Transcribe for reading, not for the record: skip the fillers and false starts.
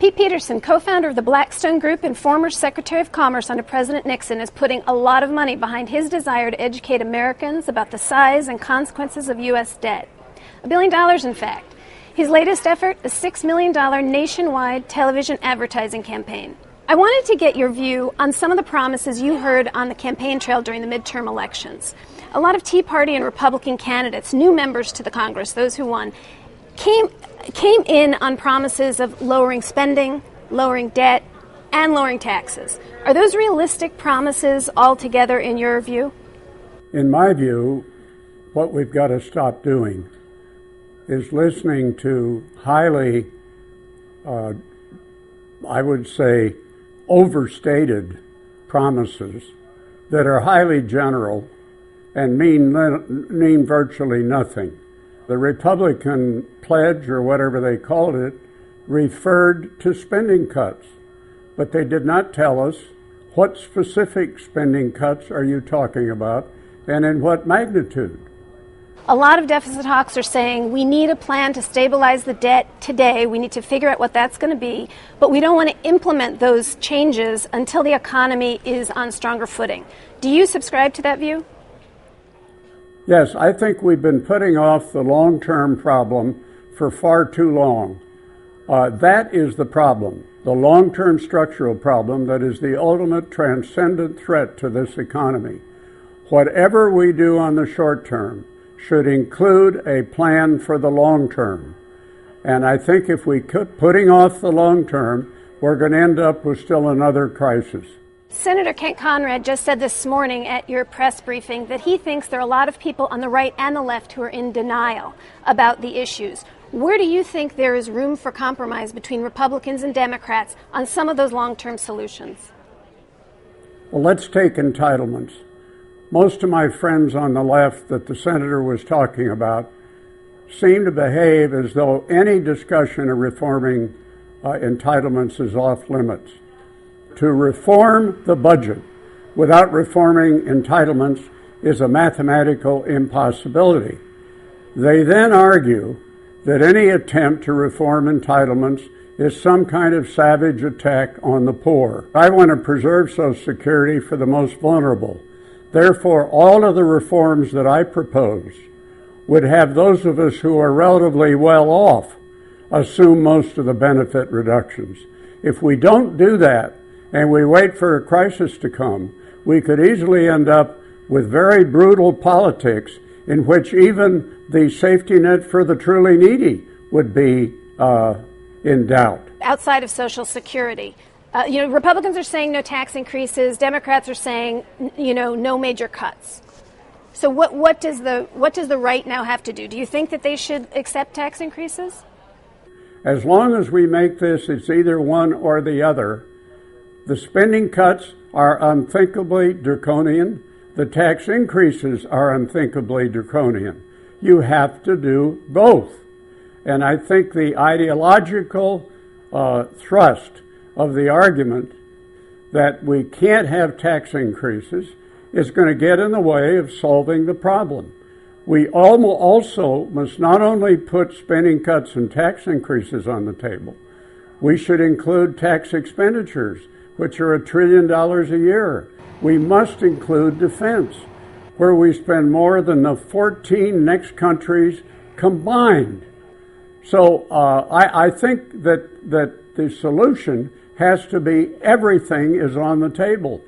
Pete Peterson, co-founder of the Blackstone Group and former Secretary of Commerce under President Nixon, is putting a lot of money behind his desire to educate Americans about the size and consequences of U.S. debt. $1 billion, in fact. His latest effort, a $6 million nationwide television advertising campaign. I wanted to get your view on some of the promises you heard on the campaign trail during the midterm elections. A lot of Tea Party and Republican candidates, new members to the Congress, those who won, came in on promises of lowering spending, lowering debt, and lowering taxes. Are those realistic promises altogether in your view? In my view, what we've got to stop doing is listening to highly, I would say, overstated promises that are highly general and mean virtually nothing. The Republican pledge, or whatever they called it, referred to spending cuts, but they did not tell us what specific spending cuts are you talking about and in what magnitude. A lot of deficit hawks are saying we need a plan to stabilize the debt today. We need to figure out what that's going to be, but we don't want to implement those changes until the economy is on stronger footing. Do you subscribe to that view? Yes, I think we've been putting off the long-term problem for far too long. That is the problem, the long-term structural problem that is the ultimate transcendent threat to this economy. Whatever we do on the short term should include a plan for the long term. And I think if we keep putting off the long term, we're going to end up with still another crisis. Senator Kent Conrad just said this morning at your press briefing that he thinks there are a lot of people on the right and the left who are in denial about the issues. Where do you think there is room for compromise between Republicans and Democrats on some of those long-term solutions? Well, let's take entitlements. Most of my friends on the left that the senator was talking about seem to behave as though any discussion of reforming entitlements is off limits. To reform the budget without reforming entitlements is a mathematical impossibility. They then argue that any attempt to reform entitlements is some kind of savage attack on the poor. I want to preserve Social Security for the most vulnerable. Therefore, all of the reforms that I propose would have those of us who are relatively well off assume most of the benefit reductions. If we don't do that, and we wait for a crisis to come, we could easily end up with very brutal politics in which even the safety net for the truly needy would be in doubt. Outside of Social Security, Republicans are saying no tax increases. Democrats are saying, no major cuts. So what does the right now have to do? Do you think that they should accept tax increases? As long as we make this, it's either one or the other. The spending cuts are unthinkably draconian. The tax increases are unthinkably draconian. You have to do both. And I think the ideological thrust of the argument that we can't have tax increases is going to get in the way of solving the problem. We also must not only put spending cuts and tax increases on the table, we should include tax expenditures, which are $1 trillion a year. We must include defense, where we spend more than the 14 next countries combined. So I think that the solution has to be everything is on the table.